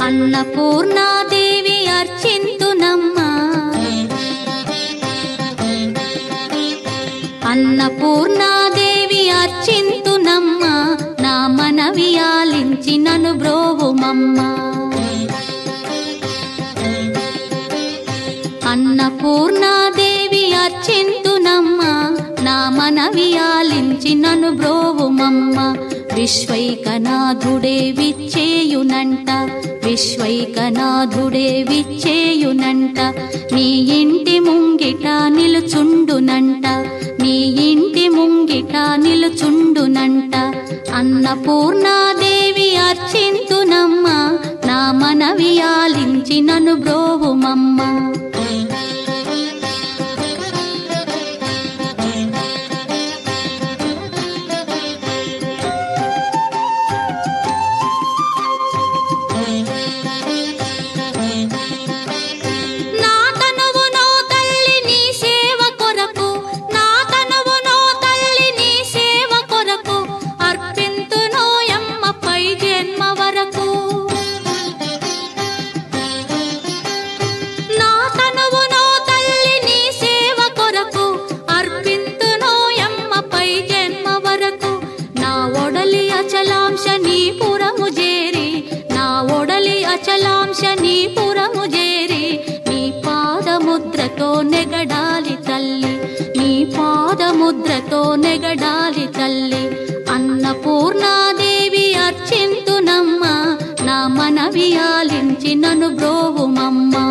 అన్నపూర్ణాదేవి అర్చింతునమ్మా, అన్నపూర్ణాదేవి అర్చింతునమ్మా, నా మనవి ఆలించి నన్ను బ్రోవుమమ్మా. అన్నపూర్ణాదేవి అర్చింతునమ్మా, నా మనవి ఆలించి నన్ను బ్రోవుమమ్మా. విశ్వైకనాథుడే విచ్చేయునంట, విశ్వైకనాథుడే విచ్చేయునంట, నీ ఇంటి ముంగిట నిలుచుండునంట, నీ ఇంటి ముంగిట నిలుచుండునంట. అన్నపూర్ణాదేవి అర్చింతునమ్మా, నా మనవి ఆలించి నన్ను బ్రోవుమమ్మా. అచలాంశనీపురము చేరి నీ పాదముద్రతో నెగడాలి తల్లి, నీ పాదముద్రతో నెగడాలి తల్లి. అన్నపూర్ణాదేవి అర్చింతునమ్మా, నా మనవి ఆలించి నన్ను బ్రోవుమమ్మా.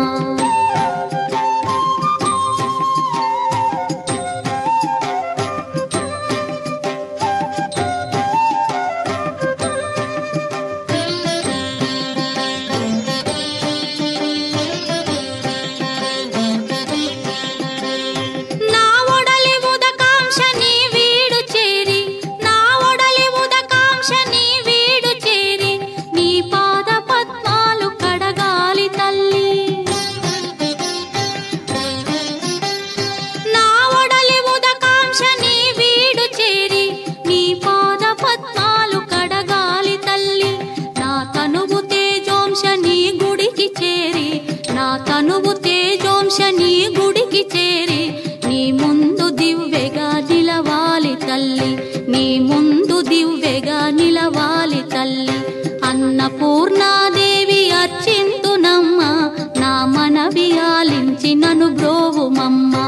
తనువు తేజోంశని గుడికి చేరి నీ ముందు దివ్వెగా నిలవాలి తల్లి, నీ ముందు దివ్వెగా నిలవాలి తల్లి. అన్నపూర్ణాదేవి అర్చింతునమ్మా, నా మనవి ఆలించి నన్ను బ్రోవుమమ్మా.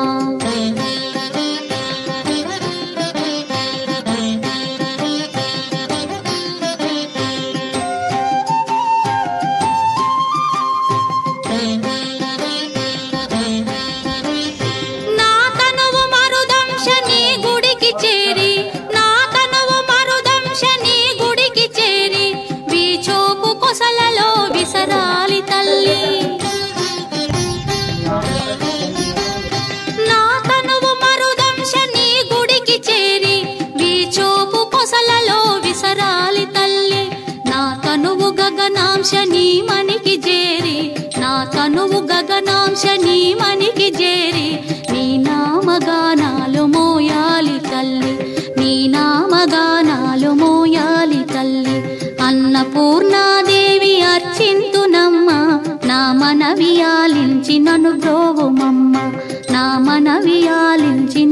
విసరాలి తల్లి, నా తనువు మరుదంశ నీ గుడికి చేరి వీచోపు కొసలలో విసరాలి తల్లి. నా తనువు గగనాంశ నీ మనికి చేరి, నా తనువు గగనాంశ నీ మనికి చేరి నీ నామగానాలు మోయాలి తల్లి, నీ నామగానాలు మోయాలి తల్లి. అన్నపూర్ణాదేవి అర్చింతునమ్మా, నా మనవి ఆలించి నన్ను బ్రోవుమమ్మా, నా మనవి ఆలించి